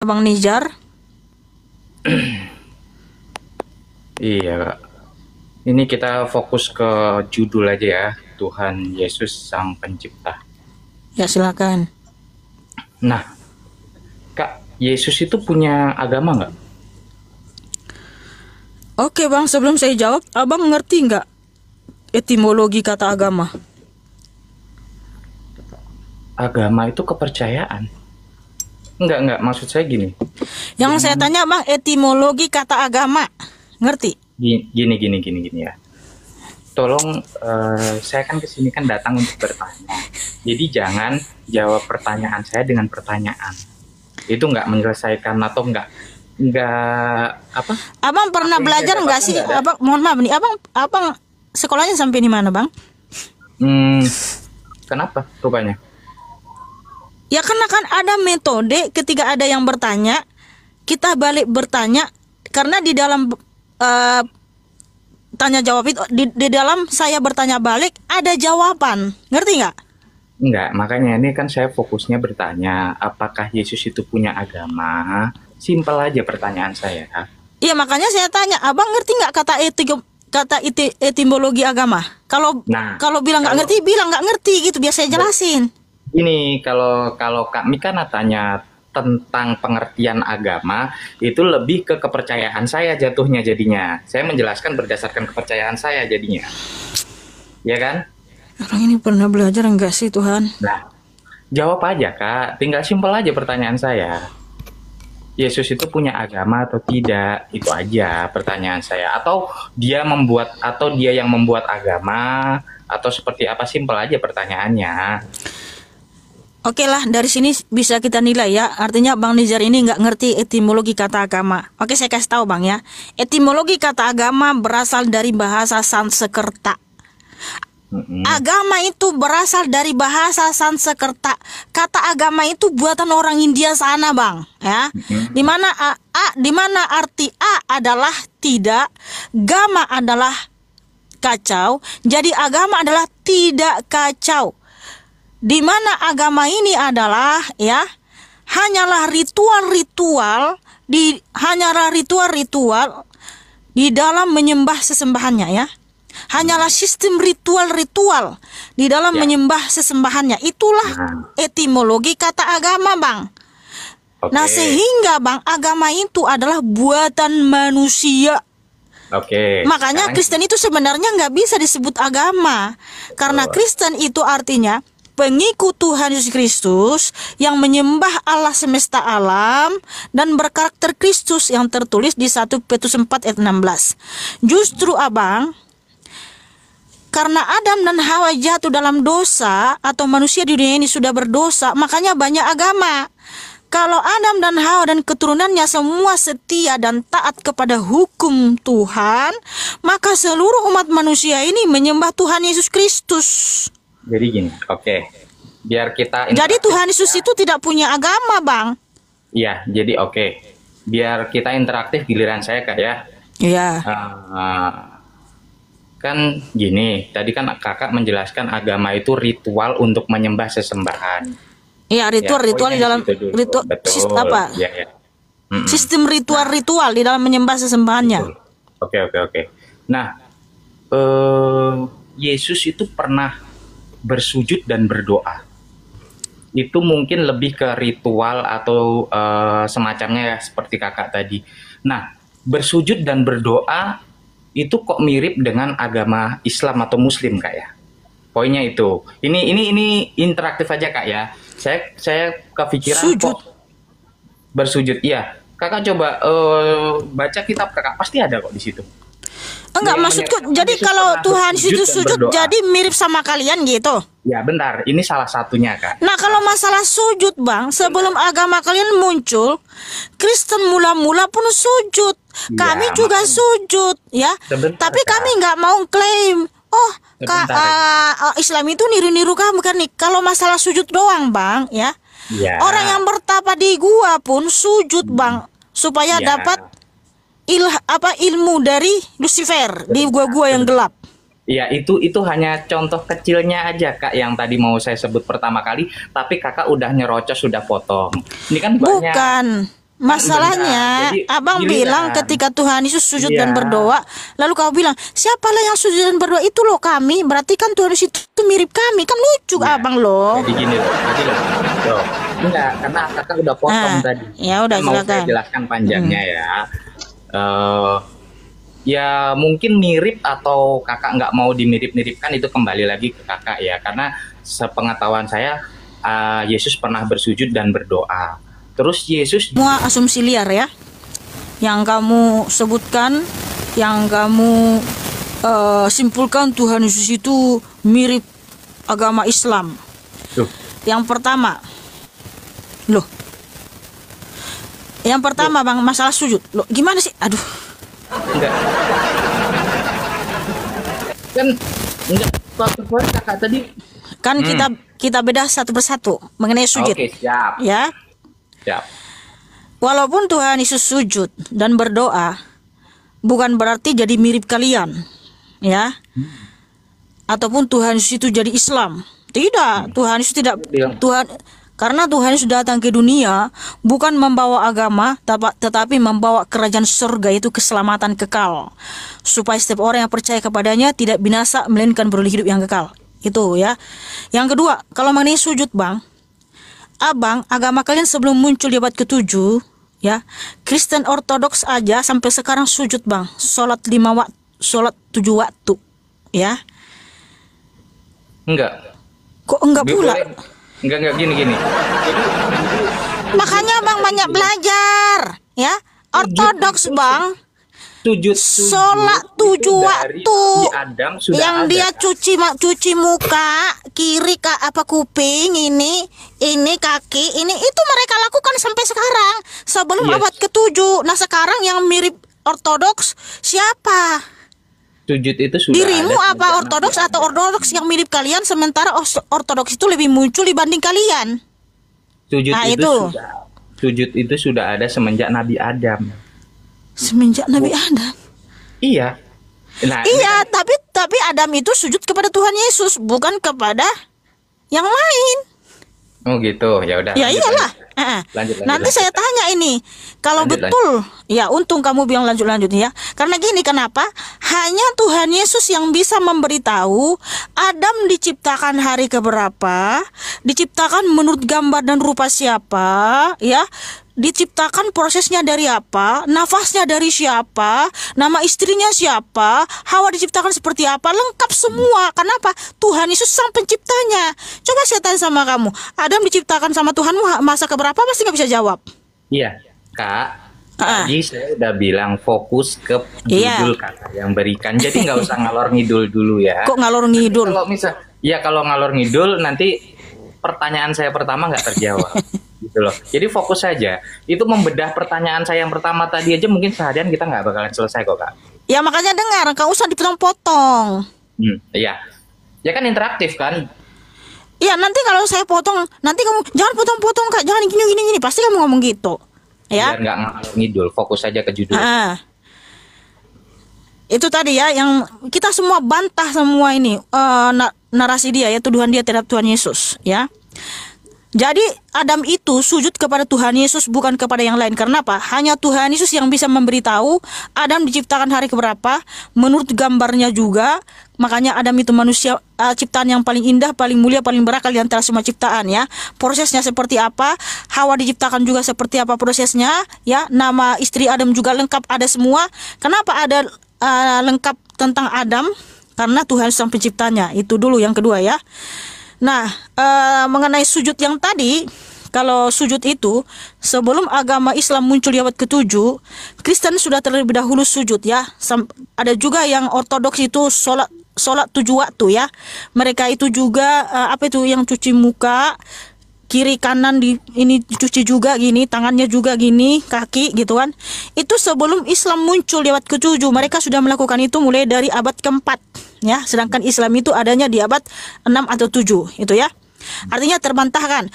Bang Nizar. Iya, Kak. Ini kita fokus ke judul aja ya, Tuhan Yesus Sang Pencipta. Ya, silakan. Nah, Kak, Yesus itu punya agama nggak? Oke Bang, sebelum saya jawab, Abang ngerti nggak etimologi kata agama? Agama itu kepercayaan. Enggak, maksud saya gini. Yang saya tanya Bang, etimologi kata agama, ngerti? Gini ya. Tolong, saya kan kesini kan datang untuk bertanya. Jadi jangan jawab pertanyaan saya dengan pertanyaan. Itu nggak menyelesaikan atau nggak apa? Abang pernah belajar nggak sih? Abang, mohon maaf nih, abang sekolahnya sampai di mana Bang? Kenapa rupanya? Ya karena kan ada metode ketika ada yang bertanya, kita balik bertanya, karena di dalam tanya jawab itu, di dalam saya bertanya balik ada jawaban, ngerti nggak? Enggak, makanya ini kan saya fokusnya bertanya, apakah Yesus itu punya agama? Simpel aja pertanyaan saya. Iya, makanya saya tanya, abang ngerti nggak etimologi agama? Kalau bilang nggak ngerti, bilang nggak ngerti gitu, biar saya jelasin. Ini kalau kami kan tanya tentang pengertian agama, itu lebih ke kepercayaan saya jatuhnya jadinya. Saya menjelaskan berdasarkan kepercayaan saya jadinya. Ya kan? Orang ini pernah belajar enggak sih Tuhan? Nah, jawab aja Kak. Tinggal simpel aja pertanyaan saya. Yesus itu punya agama atau tidak? Itu aja pertanyaan saya. Atau dia yang membuat agama, atau seperti apa, simpel aja pertanyaannya. Oke lah, dari sini bisa kita nilai ya. Artinya Bang Nizar ini nggak ngerti etimologi kata agama. Oke, saya kasih tahu Bang ya. Etimologi kata agama berasal dari bahasa Sanskerta. Agama itu berasal dari bahasa Sanskerta. Kata agama itu buatan orang India sana Bang, ya. Di mana arti a adalah tidak, gama adalah kacau. Jadi agama adalah tidak kacau. Di mana agama ini adalah ya hanyalah ritual-ritual di dalam menyembah sesembahannya ya. Hanyalah sistem ritual-ritual di dalam menyembah sesembahannya. Itulah etimologi kata agama Bang. Nah sehingga Bang, agama itu adalah buatan manusia. Makanya Kristen itu sebenarnya nggak bisa disebut agama, karena Kristen itu artinya pengikut Tuhan Yesus Kristus yang menyembah Allah semesta alam dan berkarakter Kristus yang tertulis di 1 Petrus 4 ayat 16. Justru Abang, karena Adam dan Hawa jatuh dalam dosa atau manusia di dunia ini sudah berdosa, makanya banyak agama. Kalau Adam dan Hawa dan keturunannya semua setia dan taat kepada hukum Tuhan, maka seluruh umat manusia ini menyembah Tuhan Yesus Kristus. Jadi gini, biar kita. Jadi Tuhan Yesus itu tidak punya agama Bang. Iya, jadi biar kita interaktif giliran saya Kak ya. Iya. Kan gini, tadi kan Kakak menjelaskan agama itu ritual untuk menyembah sesembahan. Iya, ritual di dalam ritual apa? Ya. Sistem ritual di dalam menyembah sesembahannya. Oke. Nah, Yesus itu pernah bersujud dan berdoa. Itu mungkin lebih ke ritual atau semacamnya ya, seperti Kakak tadi. Nah, bersujud dan berdoa itu kok mirip dengan agama Islam atau Muslim Kak ya? Poinnya itu. Ini interaktif aja Kak ya. Saya kepikiran sujud. Kok bersujud. Iya. Kakak coba baca kitab Kakak, pasti ada kok di situ. Enggak, maksudku jadi kalau Tuhan itu sujud jadi mirip sama kalian gitu. Ya bentar, ini salah satunya Kak. Nah kalau masalah sujud Bang, sebelum agama kalian muncul, Kristen mula-mula pun sujud. Kami juga sujud ya. Tapi kami nggak mau klaim, Islam itu niru-niru kamu kan nih. Kalau masalah sujud doang Bang ya. Orang yang bertapa di gua pun sujud Bang, supaya dapat ilmu dari Lucifer di gua-gua yang gelap. Ya itu hanya contoh kecilnya aja Kak yang tadi mau saya sebut pertama kali, tapi Kakak udah nyerocos, sudah potong. Ini kan banyak. Bukan. Masalahnya, Jadi abang bilang giliran. ketika Tuhan Yesus sujud Iya. dan berdoa, lalu kau bilang, siapalah yang sujud dan berdoa itu loh kami, berarti kan Tuhan Yesus itu mirip kami, kan lucu Iya. abang loh. Jadi gini loh, loh. Enggak, karena kakak udah potong Ah, tadi. ya udah, Mau saya silakan. jelaskan panjangnya ya. Ya mungkin mirip atau kakak nggak mau dimirip-miripkan itu kembali lagi ke kakak ya. Karena sepengetahuan saya, Yesus pernah bersujud dan berdoa. Terus Yesus Semua asumsi liar ya, yang kamu sebutkan, yang kamu simpulkan Tuhan Yesus itu mirip agama Islam. Loh, Yang pertama, loh, yang pertama bang, masalah sujud, loh gimana sih? Aduh, enggak. Kan enggak, soal kakak tadi. kan kita beda satu persatu mengenai sujud, Oke, siap. ya. Siap. Walaupun Tuhan Yesus sujud dan berdoa, bukan berarti jadi mirip kalian, ya. Ataupun Tuhan Yesus itu jadi Islam. Tidak, Tuhan Yesus tidak. Karena Tuhan Yesus datang ke dunia bukan membawa agama, tetapi membawa kerajaan surga, itu keselamatan kekal, supaya setiap orang yang percaya kepadanya tidak binasa melainkan beroleh hidup yang kekal. Itu ya. Yang kedua, kalau mengenai sujud bang, abang, agama kalian sebelum muncul di abad ke-7, ya, Kristen Ortodoks aja sampai sekarang sujud bang, sholat 7 waktu, ya. Enggak. Kok enggak pula? Enggak gini. Jadi Makanya bang banyak belajar, ya. Ortodoks bang, sujud sholat 7 itu waktu, dari Adam sudah yang ada. dia cuci muka, kiri kuping, ini kaki, itu mereka lakukan sampai sekarang sebelum Yes. abad ke-7. Nah sekarang yang mirip Ortodoks siapa? Sujud itu sudah Dirimu ada apa sejak Ortodoks Nabi atau Adam. Ortodoks yang mirip kalian, sementara Ortodoks itu lebih muncul dibanding kalian? Sujud Nah, Sujud itu sudah ada semenjak Nabi Adam. Semenjak Nabi Adam. Iya. Nah, Iya, tapi Adam itu sujud kepada Tuhan Yesus, bukan kepada yang lain. oh gitu. Ya udah. Ya lanjut, iyalah. lanjut. Nanti Lanjut. saya tanya ini, kalau Lanjut, betul, ya untung kamu bilang lanjut ya. Karena gini, kenapa? Hanya Tuhan Yesus yang bisa memberitahu Adam diciptakan hari keberapa, diciptakan menurut gambar dan rupa siapa, ya. Diciptakan prosesnya dari apa, nafasnya dari siapa, nama istrinya siapa, Hawa diciptakan seperti apa, lengkap semua. Kenapa? Tuhan Yesus sang penciptanya. Coba saya tanya sama kamu, Adam diciptakan sama Tuhanmu masa keberapa, pasti nggak bisa jawab. Iya, Kak. Ah. Tadi saya udah bilang fokus ke Iya. judul kakak yang berikan. Jadi nggak usah ngalor ngidul dulu ya. Kok ngalor ngidul? Kalau ngalor ngidul nanti pertanyaan saya pertama nggak terjawab. Gitu loh. Jadi fokus saja. Itu membedah pertanyaan saya yang pertama tadi aja mungkin seharian kita nggak bakalan selesai kok, Kak. Ya makanya dengar, nggak usah dipotong-potong. Iya. Ya kan interaktif kan? Iya, nanti kalau saya potong, nanti kamu jangan potong-potong Kak, jangan gini, pasti kamu ngomong gitu. Ya. Biar nggak ngalor ngidul, fokus saja ke judul. Itu tadi ya yang kita semua bantah semua ini narasi dia ya, tuduhan dia terhadap Tuhan Yesus ya. Jadi Adam itu sujud kepada Tuhan Yesus, bukan kepada yang lain. Karena apa? Hanya Tuhan Yesus yang bisa memberitahu Adam diciptakan hari keberapa menurut gambarnya juga. Makanya Adam itu manusia ciptaan yang paling indah, paling mulia, paling berakal di antara semua ciptaan ya. Prosesnya seperti apa? Hawa diciptakan juga seperti apa prosesnya ya. Nama istri Adam juga lengkap, ada semua. Kenapa ada lengkap tentang Adam? Karena Tuhan sang penciptanya. Itu dulu, yang kedua ya. Nah, mengenai sujud yang tadi, kalau sujud itu sebelum agama Islam muncul di abad ke-7, Kristen sudah terlebih dahulu sujud ya. Ada juga yang Ortodoks itu sholat 7 waktu ya. Mereka itu juga yang cuci muka, kiri kanan ini dicuci juga gini, tangannya juga gini, kaki gitu kan. Itu sebelum Islam muncul di abad ke-7, mereka sudah melakukan itu mulai dari abad ke-4 ya. Sedangkan Islam itu adanya di abad 6 atau 7 itu ya. Artinya terbantahkan.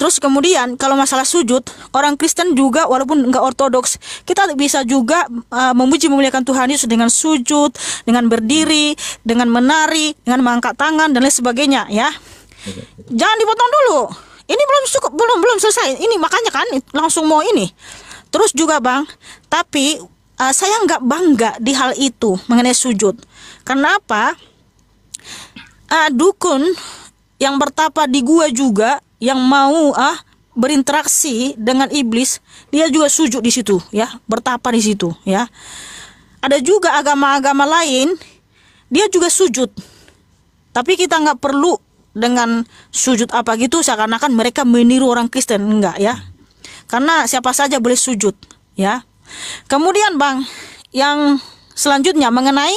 Terus kemudian kalau masalah sujud, orang Kristen juga walaupun enggak Ortodoks, kita bisa juga memuji memuliakan Tuhan Yesus dengan sujud, dengan berdiri, dengan menari, dengan mengangkat tangan dan lain sebagainya ya. Jangan dipotong dulu. Ini belum cukup, belum selesai. Ini makanya kan langsung mau ini. Terus juga Bang, tapi saya nggak bangga di hal itu mengenai sujud. Karena apa? Dukun yang bertapa di gua juga, yang mau berinteraksi dengan iblis, dia juga sujud di situ ya, bertapa di situ ya. Ada juga agama-agama lain, dia juga sujud. Tapi kita nggak perlu dengan sujud apa gitu seakan-akan mereka meniru orang Kristen, enggak ya. Karena siapa saja boleh sujud ya. Kemudian Bang, yang selanjutnya mengenai